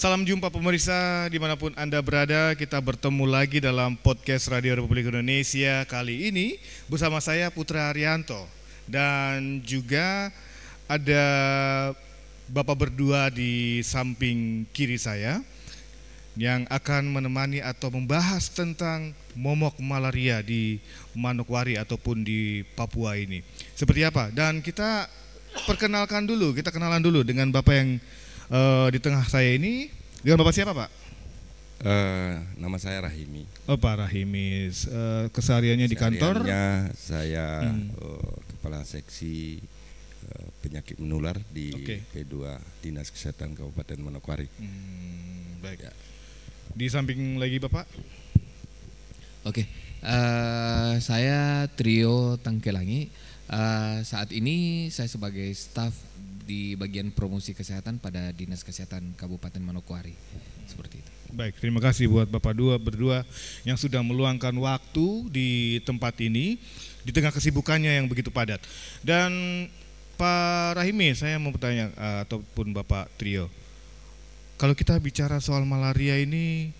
Salam jumpa pemirsa dimanapun Anda berada. Kita bertemu lagi dalam podcast Radio Republik Indonesia. Kali ini bersama saya Putra Arianto. Dan juga ada Bapak berdua di samping kiri saya yang akan menemani atau membahas tentang momok malaria di Manokwari ataupun di Papua ini. Seperti apa? Dan kita kenalan dulu dengan Bapak yang di tengah saya ini. Dengan Bapak siapa, Pak? Nama saya Rahimi. Oh, Pak Rahimi. Kesehariannya di kantor? Saya kepala seksi penyakit menular di P2 Dinas Kesehatan Kabupaten Manokwari. Baik. Ya. Di samping lagi Bapak? Saya Trio Tangkelangi. Saat ini saya sebagai staf di bagian promosi kesehatan pada Dinas Kesehatan Kabupaten Manokwari. Seperti itu. Baik, terima kasih buat Bapak berdua yang sudah meluangkan waktu di tempat ini di tengah kesibukannya yang begitu padat. Dan Pak Rahimi, saya mau bertanya ataupun Bapak Trio, kalau kita bicara soal malaria ini,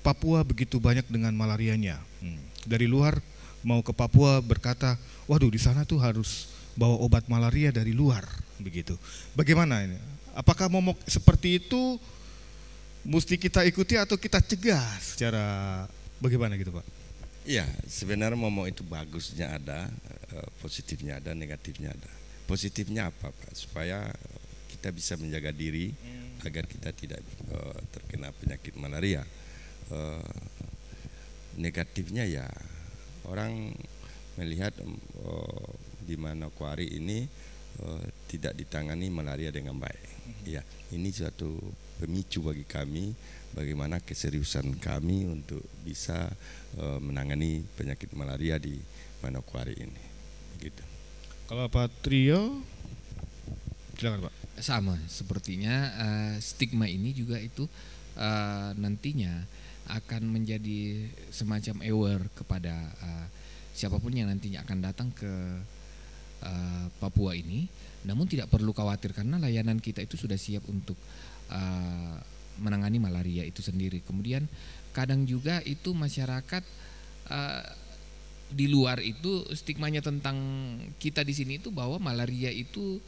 Papua begitu banyak dengan malarianya. Dari luar mau ke Papua berkata, waduh di sana tuh harus bawa obat malaria dari luar, begitu. Bagaimana ini? Apakah momok seperti itu mesti kita ikuti atau kita cegah secara bagaimana gitu, Pak? Iya, sebenarnya momok itu bagusnya ada, positifnya ada, negatifnya ada. Positifnya apa, Pak? Supaya kita bisa menjaga diri agar kita tidak terkena penyakit malaria. Negatifnya ya orang melihat di Manokwari ini tidak ditangani malaria dengan baik. Ya, ini suatu pemicu bagi kami bagaimana keseriusan kami untuk bisa menangani penyakit malaria di Manokwari ini. Begitu. Kalau Pak Trio, silakan Pak. Sama, sepertinya stigma ini juga itu nantinya akan menjadi semacam aware kepada siapapun yang nantinya akan datang ke Papua ini. Namun tidak perlu khawatir karena layanan kita itu sudah siap untuk menangani malaria itu sendiri. Kemudian kadang juga itu masyarakat di luar itu stigmanya tentang kita di sini itu bahwa malaria itu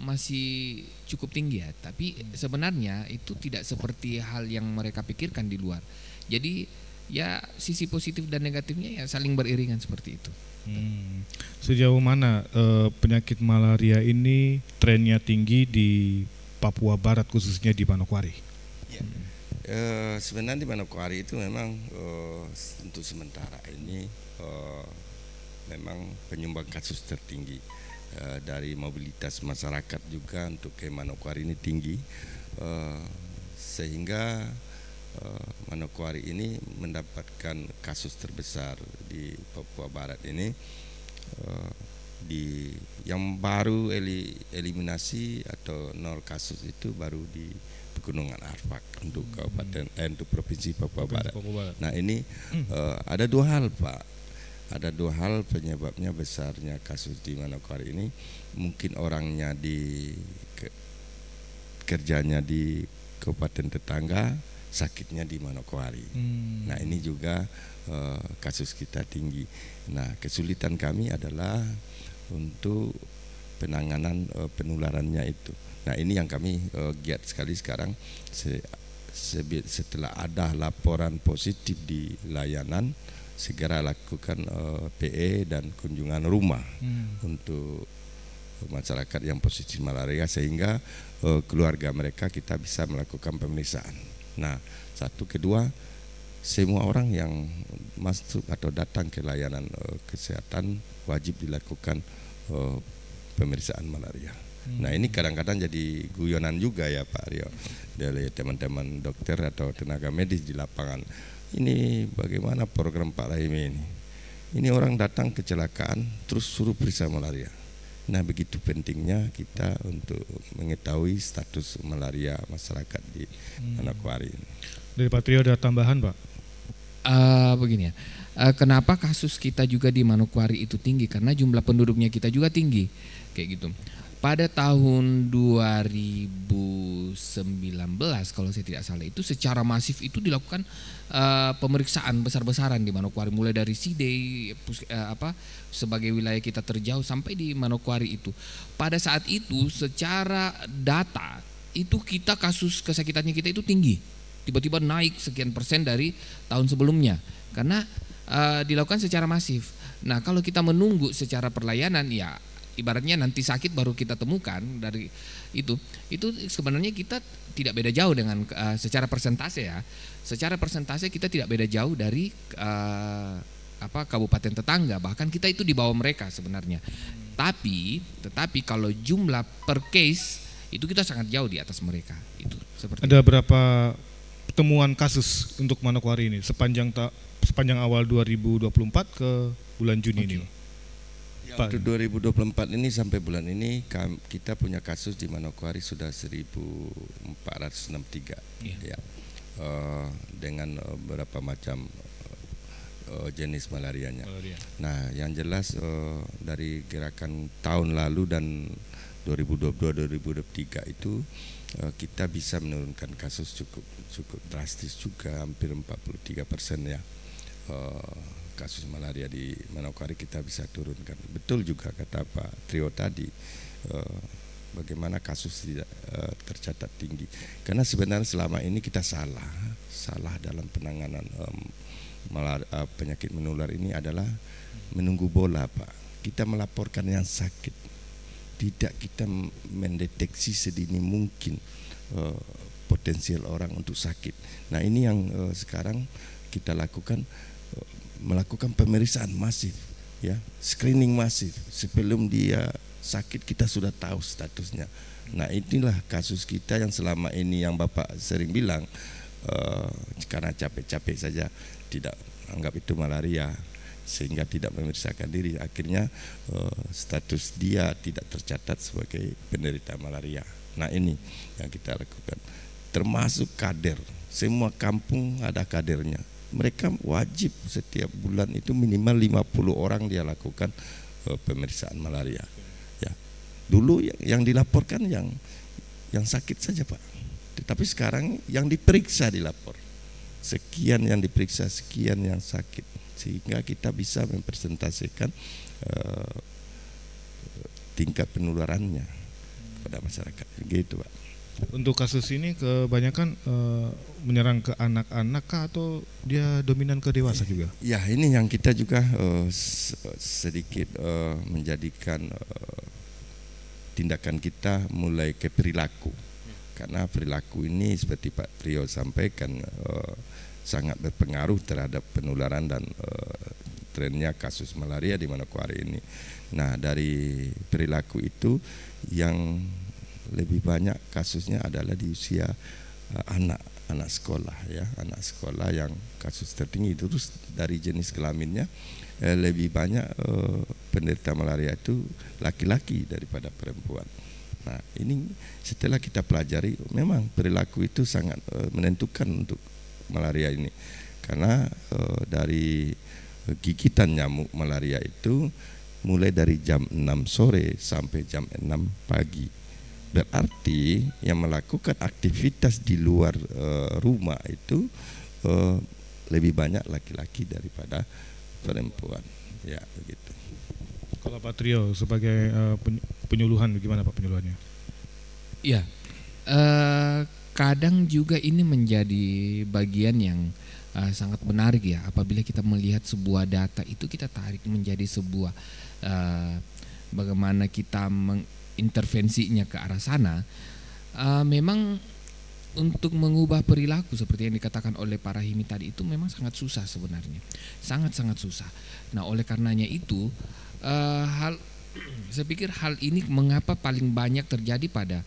masih cukup tinggi ya. Tapi sebenarnya itu tidak seperti hal yang mereka pikirkan di luar. Jadi ya sisi positif dan negatifnya ya saling beriringan seperti itu. Sejauh mana penyakit malaria ini trennya tinggi di Papua Barat khususnya di Manokwari? Ya. Sebenarnya di Manokwari itu memang untuk sementara ini memang penyumbang kasus tertinggi dari mobilitas masyarakat juga untuk ke Manokwari ini tinggi sehingga Manokwari ini mendapatkan kasus terbesar di Papua Barat ini. Yang baru eliminasi atau 0 kasus itu baru di Pegunungan Arfak untuk kabupaten untuk provinsi Papua Barat. Nah ini ada 2 hal, Pak. Ada 2 hal penyebabnya besarnya kasus di Manokwari ini. Mungkin orangnya kerjanya di kabupaten tetangga, sakitnya di Manokwari. Nah ini juga kasus kita tinggi. Nah kesulitan kami adalah untuk penanganan penularannya itu. Nah ini yang kami giat sekali sekarang setelah ada laporan positif di layanan segera lakukan PE dan kunjungan rumah untuk masyarakat yang positif malaria sehingga keluarga mereka kita bisa melakukan pemeriksaan. Nah, satu kedua semua orang yang masuk atau datang ke layanan kesehatan wajib dilakukan pemeriksaan malaria. Nah ini kadang-kadang jadi guyonan juga ya Pak Rio dari teman-teman dokter atau tenaga medis di lapangan. Ini bagaimana program Pak Rahimi ini? Ini orang datang kecelakaan terus suruh periksa malaria. Nah begitu pentingnya kita untuk mengetahui status malaria masyarakat di Manokwari ini. Dari Pak Trio ada tambahan Pak? Begini ya, kenapa kasus kita juga di Manokwari itu tinggi? Karena jumlah penduduknya kita juga tinggi, kayak gitu. pada tahun 2019 kalau saya tidak salah itu secara masif itu dilakukan pemeriksaan besar-besaran di Manokwari, mulai dari Sidey sebagai wilayah kita terjauh sampai di Manokwari itu. Pada saat itu secara data itu kita kasus kesakitannya kita itu tinggi, tiba-tiba naik sekian persen dari tahun sebelumnya karena dilakukan secara masif. Nah kalau kita menunggu secara perlayanan ya ibaratnya nanti sakit baru kita temukan dari itu sebenarnya kita tidak beda jauh dengan secara persentase ya. Secara persentase kita tidak beda jauh dari kabupaten tetangga, bahkan kita itu di bawah mereka sebenarnya. Tetapi kalau jumlah per case itu kita sangat jauh di atas mereka. Itu seperti Ada berapa temuan kasus untuk Manokwari ini sepanjang awal 2024 ke bulan Juni ini? Untuk 2024 ini sampai bulan ini kita punya kasus di Manokwari sudah 1.463 ya. Dengan beberapa macam jenis malarianya. Nah, yang jelas dari gerakan tahun lalu dan 2022-2023 itu kita bisa menurunkan kasus cukup drastis juga, hampir 43% ya. Kasus malaria di Manokwari kita bisa turunkan. Betul juga kata Pak Trio tadi, bagaimana kasus tidak tercatat tinggi. Karena sebenarnya selama ini kita salah dalam penanganan penyakit menular ini adalah menunggu bola, Pak. Kita melaporkan yang sakit, tidak kita mendeteksi sedini mungkin potensial orang untuk sakit. Nah ini yang sekarang kita lakukan, melakukan pemeriksaan masif, ya, screening masif. Sebelum dia sakit kita sudah tahu statusnya. Nah inilah kasus kita yang selama ini yang Bapak sering bilang karena capek-capek saja tidak anggap itu malaria sehingga tidak memeriksakan diri, akhirnya status dia tidak tercatat sebagai penderita malaria. Nah ini yang kita lakukan, termasuk kader. Semua kampung ada kadernya. Mereka wajib setiap bulan itu minimal 50 orang dia lakukan pemeriksaan malaria. Ya, dulu yang dilaporkan yang sakit saja, Pak. Tetapi sekarang yang diperiksa dilapor. Sekian yang diperiksa, sekian yang sakit, sehingga kita bisa mempresentasikan tingkat penularannya pada masyarakat. Gitu, Pak. Untuk kasus ini kebanyakan menyerang ke anak-anak kah atau dia dominan ke dewasa juga? Ya ini yang kita juga sedikit menjadikan tindakan kita mulai ke perilaku. Karena perilaku ini seperti Pak Trio sampaikan sangat berpengaruh terhadap penularan dan trennya kasus malaria di Manokwari ini. Nah dari perilaku itu yang lebih banyak kasusnya adalah di usia anak sekolah, ya, anak sekolah yang kasus tertinggi. Terus dari jenis kelaminnya lebih banyak penderita malaria itu laki-laki daripada perempuan. Nah ini setelah kita pelajari, memang perilaku itu sangat menentukan untuk malaria ini, karena dari gigitan nyamuk malaria itu mulai dari jam 6 sore sampai jam 6 pagi. Berarti yang melakukan aktivitas di luar rumah itu lebih banyak laki-laki daripada perempuan, ya begitu. Kalau Pak Trio sebagai penyuluhan, bagaimana Pak penyuluhannya? Ya, kadang juga ini menjadi bagian yang sangat menarik ya. Apabila kita melihat sebuah data itu kita tarik menjadi sebuah bagaimana kita intervensinya ke arah sana. Memang untuk mengubah perilaku seperti yang dikatakan oleh Pak Rahimi tadi itu memang sangat susah sebenarnya, sangat-sangat susah. Nah oleh karenanya itu saya pikir hal ini mengapa paling banyak terjadi pada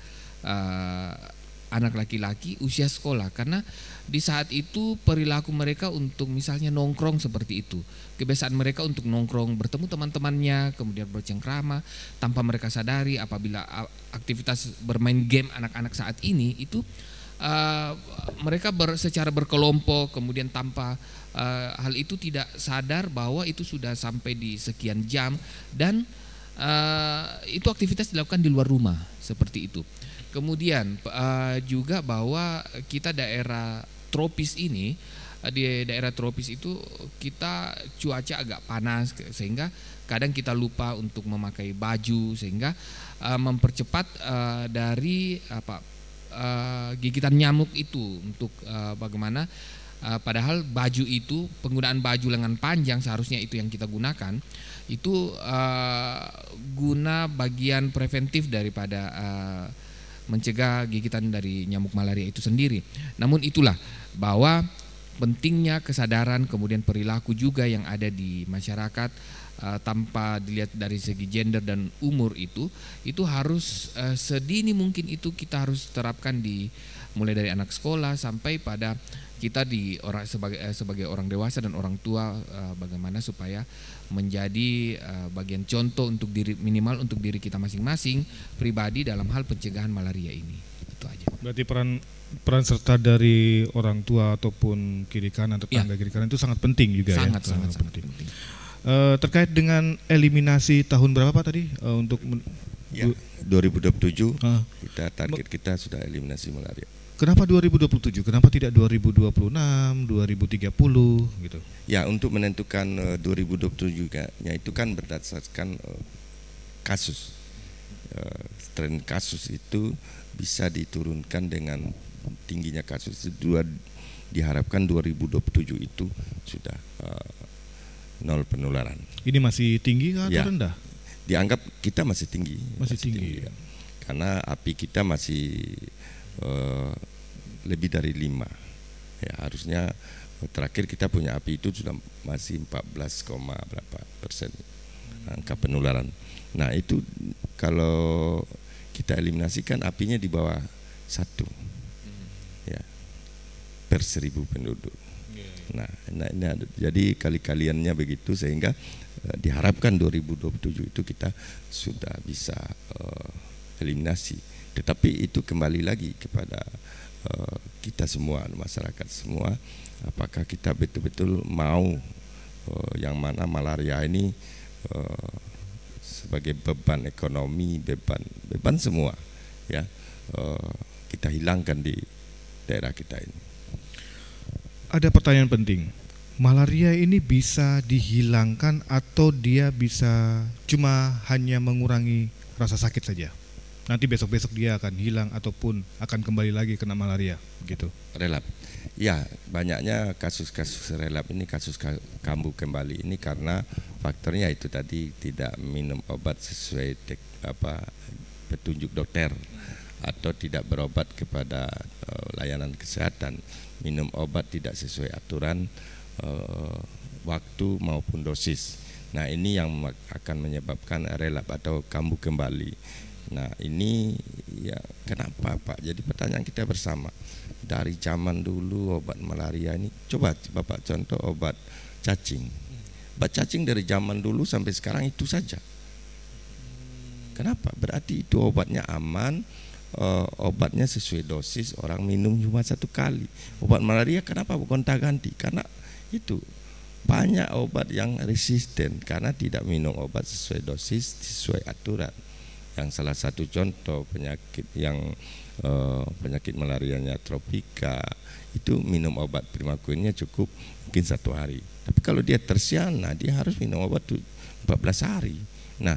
anak laki-laki usia sekolah, karena di saat itu perilaku mereka untuk misalnya nongkrong seperti itu, kebiasaan mereka untuk nongkrong bertemu teman-temannya kemudian bercengkrama tanpa mereka sadari apabila aktivitas bermain game anak-anak saat ini itu mereka secara berkelompok kemudian tanpa hal itu tidak sadar bahwa itu sudah sampai di sekian jam dan itu aktivitas dilakukan di luar rumah seperti itu. Kemudian juga bahwa kita daerah tropis ini, di daerah tropis itu kita cuaca agak panas sehingga kadang kita lupa untuk memakai baju sehingga mempercepat dari gigitan nyamuk itu untuk bagaimana padahal baju itu, penggunaan baju lengan panjang seharusnya itu yang kita gunakan itu guna bagian preventif daripada mencegah gigitan dari nyamuk malaria itu sendiri. Namun itulah bahwa pentingnya kesadaran kemudian perilaku juga yang ada di masyarakat tanpa dilihat dari segi gender dan umur itu harus sedini mungkin itu kita harus terapkan di mulai dari anak sekolah sampai pada kita di orang sebagai orang dewasa dan orang tua, bagaimana supaya menjadi bagian contoh untuk diri, minimal untuk diri kita masing-masing pribadi dalam hal pencegahan malaria ini. Itu aja. Berarti peran serta dari orang tua ataupun kiri kanan, tetangga kiri kanan itu sangat penting juga. Sangat penting. Terkait dengan eliminasi tahun berapa Pak tadi untuk 2027 kita target kita sudah eliminasi malaria. Kenapa 2027? Kenapa tidak 2026, 2030 gitu? Ya, untuk menentukan 2027-nya itu kan berdasarkan kasus. Tren kasus itu bisa diturunkan dengan tingginya kasus. Diharapkan 2027 itu sudah nol penularan. Ini masih tinggi atau rendah? Dianggap kita masih tinggi. Masih tinggi. Ya. Karena api kita masih lebih dari 5. Ya, harusnya terakhir kita punya api itu sudah masih 14,berapa% angka penularan. Nah, itu kalau kita eliminasikan apinya di bawah 1 ya per 1000 penduduk. Nah, jadi kali-kaliannya begitu sehingga diharapkan 2027 itu kita sudah bisa eliminasi. Tetapi itu kembali lagi kepada kita semua, masyarakat semua, apakah kita betul-betul mau yang mana malaria ini sebagai beban ekonomi, beban semua ya kita hilangkan di daerah kita ini. Ada pertanyaan penting. Malaria ini bisa dihilangkan atau dia bisa cuma hanya mengurangi rasa sakit saja? Nanti besok-besok dia akan hilang ataupun akan kembali lagi kena malaria gitu. Relap. Ya, banyaknya kasus-kasus relap ini, kasus kambuh kembali ini karena faktornya itu tadi tidak minum obat sesuai petunjuk dokter atau tidak berobat kepada layanan kesehatan, minum obat tidak sesuai aturan waktu maupun dosis. Nah, ini yang akan menyebabkan relap atau kambuh kembali. Nah, ini ya kenapa Pak? Jadi pertanyaan kita bersama. Dari zaman dulu obat malaria ini, coba Bapak contoh obat cacing. Obat cacing dari zaman dulu sampai sekarang itu saja. Kenapa? Berarti itu obatnya aman, obatnya sesuai dosis, orang minum cuma 1 kali. Obat malaria kenapa gonta-ganti? Karena itu banyak obat yang resisten karena tidak minum obat sesuai dosis, sesuai aturan. Yang salah satu contoh penyakit yang penyakit malarianya tropika itu minum obat primaquinnya cukup mungkin 1 hari. Tapi kalau dia tersiana dia harus minum obat 14 hari. Nah,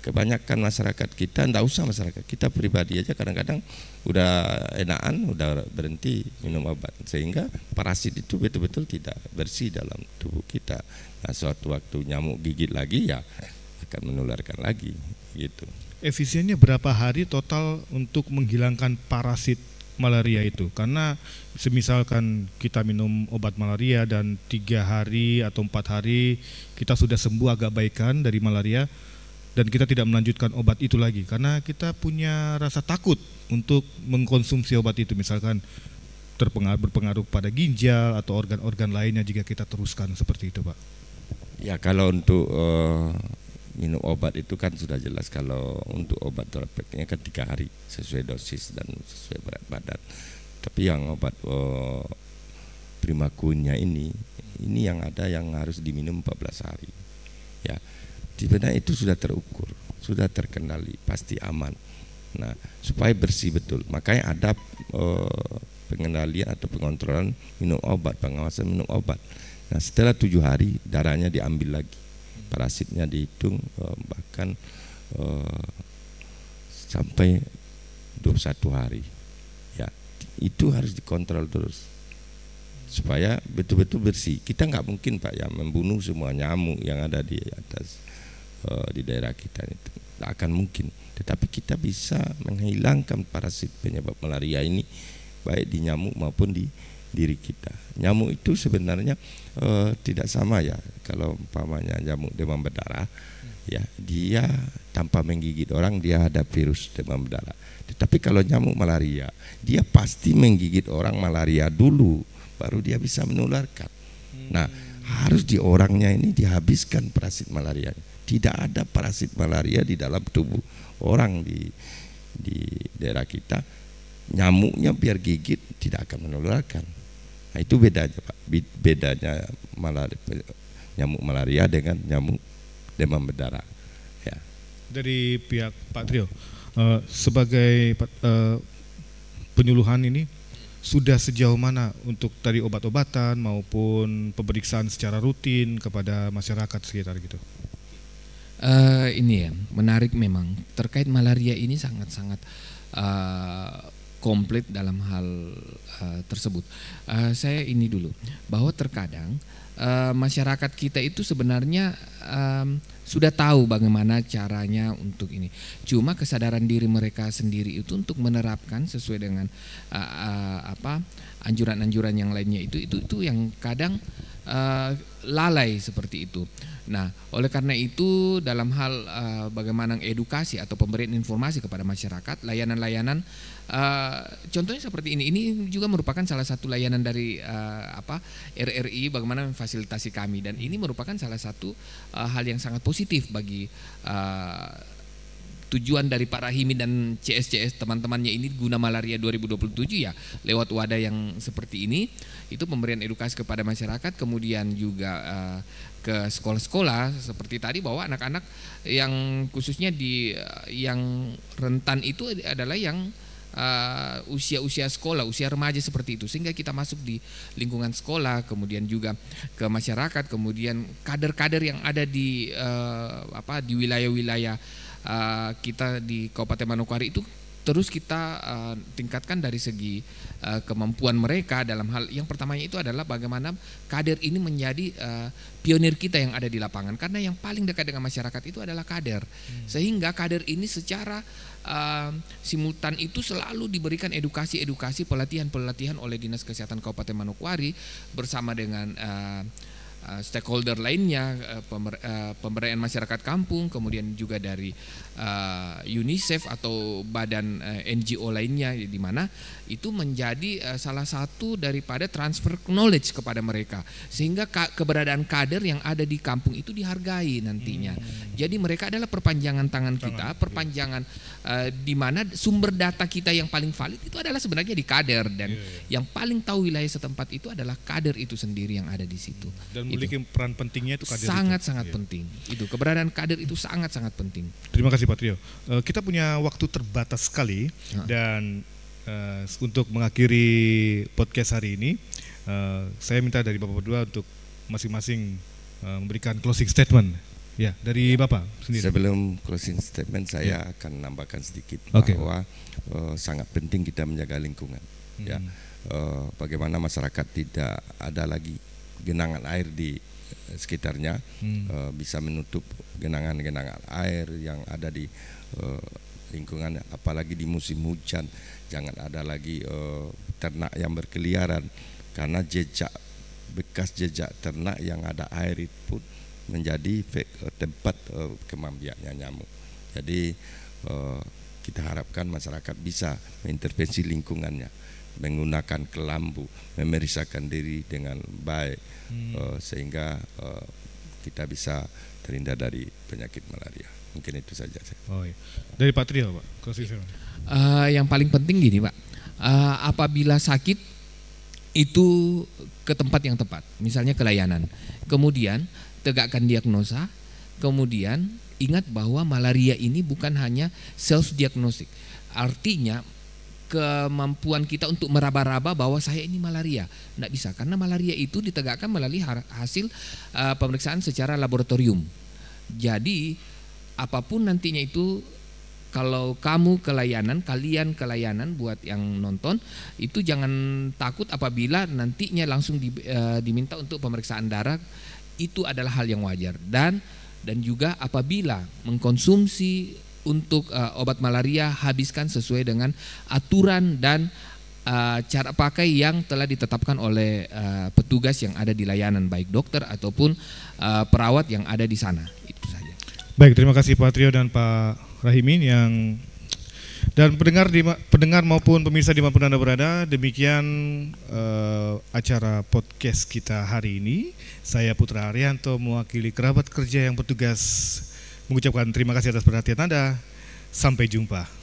kebanyakan masyarakat kita, enggak usah masyarakat kita pribadi aja kadang-kadang udah enakan, udah berhenti minum obat sehingga parasit itu betul-betul tidak bersih dalam tubuh kita. Nah, suatu waktu nyamuk gigit lagi ya akan menularkan lagi gitu. Efisiennya berapa hari total untuk menghilangkan parasit malaria itu? Karena semisalkan kita minum obat malaria dan 3 hari atau 4 hari kita sudah sembuh agak baikan dari malaria dan kita tidak melanjutkan obat itu lagi karena kita punya rasa takut untuk mengkonsumsi obat itu, misalkan berpengaruh pada ginjal atau organ-organ lainnya jika kita teruskan seperti itu Pak. Ya, kalau untuk minum obat itu kan sudah jelas. Kalau untuk obat terapeknya kan 3 hari sesuai dosis dan sesuai berat badan. Tapi yang obat primaquinnya ini yang ada yang harus diminum 14 hari. Ya, sebenarnya itu sudah terukur, sudah terkendali, pasti aman. Nah, supaya bersih betul, makanya ada pengendalian atau pengontrolan minum obat, pengawasan minum obat. Nah, setelah 7 hari darahnya diambil lagi, parasitnya dihitung, bahkan sampai 21 hari. Ya, itu harus dikontrol terus supaya betul-betul bersih. Kita nggak mungkin Pak ya membunuh semua nyamuk yang ada di atas di daerah kita, itu nggak akan mungkin. Tetapi kita bisa menghilangkan parasit penyebab malaria ini baik di nyamuk maupun di diri kita. Nyamuk itu sebenarnya tidak sama ya. Kalau umpamanya nyamuk demam berdarah, ya dia tanpa menggigit orang dia ada virus demam berdarah. Tetapi kalau nyamuk malaria, dia pasti menggigit orang malaria dulu, baru dia bisa menularkan. Nah, harus di orangnya ini dihabiskan parasit malaria. Tidak ada parasit malaria di dalam tubuh orang di daerah kita. Nyamuknya biar gigit tidak akan menularkan. Nah, itu bedanya Pak. Bedanya nyamuk malaria dengan nyamuk demam berdarah. Ya. Dari pihak Pak Trio, sebagai penyuluhan ini sudah sejauh mana untuk tadi obat-obatan maupun pemeriksaan secara rutin kepada masyarakat sekitar gitu? Ini ya menarik memang terkait malaria ini sangat-sangat komplit dalam hal tersebut. Saya ini dulu bahwa terkadang masyarakat kita itu sebenarnya sudah tahu bagaimana caranya untuk ini. Cuma kesadaran diri mereka sendiri itu untuk menerapkan sesuai dengan anjuran-anjuran yang lainnya itu yang kadang lalai seperti itu. Nah, oleh karena itu dalam hal bagaimana edukasi atau pemberian informasi kepada masyarakat, layanan-layanan contohnya seperti ini juga merupakan salah satu layanan dari RRI bagaimana memfasilitasi kami, dan ini merupakan salah satu hal yang sangat positif bagi tujuan dari Pak Rahimi dan CS teman-temannya ini guna malaria 2027 ya, lewat wadah yang seperti ini itu pemberian edukasi kepada masyarakat, kemudian juga ke sekolah-sekolah seperti tadi bahwa anak-anak yang khususnya yang rentan itu adalah yang usia sekolah, usia remaja seperti itu, sehingga kita masuk di lingkungan sekolah, kemudian juga ke masyarakat, kemudian kader-kader yang ada di wilayah-wilayah kita di Kabupaten Manokwari itu terus kita tingkatkan dari segi kemampuan mereka dalam hal yang pertamanya itu adalah bagaimana kader ini menjadi pionir kita yang ada di lapangan, karena yang paling dekat dengan masyarakat itu adalah kader, sehingga kader ini secara simultan itu selalu diberikan edukasi pelatihan oleh Dinas Kesehatan Kabupaten Manokwari bersama dengan stakeholder lainnya, pemberdayaan masyarakat kampung, kemudian juga dari UNICEF atau badan NGO lainnya, di mana itu menjadi salah satu daripada transfer knowledge kepada mereka, sehingga keberadaan kader yang ada di kampung itu dihargai nantinya. Jadi mereka adalah perpanjangan tangan kita, perpanjangan di mana sumber data kita yang paling valid itu adalah sebenarnya di kader, dan yang paling tahu wilayah setempat itu adalah kader itu sendiri yang ada di situ. Dan memiliki peran pentingnya itu kader. Sangat penting. Itu keberadaan kader itu sangat penting. Terima kasih Pak Trio. Kita punya waktu terbatas sekali dan untuk mengakhiri podcast hari ini, saya minta dari Bapak berdua untuk masing-masing memberikan closing statement. Ya, dari Bapak sendiri. Sebelum closing statement saya akan nambahkan sedikit bahwa sangat penting kita menjaga lingkungan. Ya, bagaimana masyarakat tidak ada lagi genangan air di sekitarnya, bisa menutup genangan-genangan air yang ada di lingkungan, apalagi di musim hujan. Jangan ada lagi ternak yang berkeliaran, karena bekas jejak ternak yang ada air itu pun menjadi tempat kembang biaknya nyamuk. Jadi kita harapkan masyarakat bisa mengintervensi lingkungannya, menggunakan kelambu, memeriksakan diri dengan baik, sehingga kita bisa terhindar dari penyakit malaria. Mungkin itu saja. Dari Pak Trio, Pak. Yang paling penting gini, Pak, apabila sakit itu ke tempat yang tepat, misalnya ke layanan, kemudian tegakkan diagnosa, Kemudian ingat bahwa malaria ini bukan hanya self diagnostic. Artinya kemampuan kita untuk meraba-raba bahwa saya ini malaria, tidak bisa, karena malaria itu ditegakkan melalui hasil pemeriksaan secara laboratorium. Jadi apapun nantinya itu, kalau kamu kelayanan, kalian kelayanan buat yang nonton itu jangan takut apabila nantinya langsung diminta untuk pemeriksaan darah, itu adalah hal yang wajar. Dan juga apabila mengkonsumsi untuk obat malaria, habiskan sesuai dengan aturan dan cara pakai yang telah ditetapkan oleh petugas yang ada di layanan, baik dokter ataupun perawat yang ada di sana. Itu saja. Baik, terima kasih Pak Trio dan Pak Rahimin dan pendengar maupun pemirsa dimanapun Anda berada. Demikian acara podcast kita hari ini. Saya Putra Arianto mewakili kerabat kerja yang bertugas mengucapkan terima kasih atas perhatian Anda. Sampai jumpa.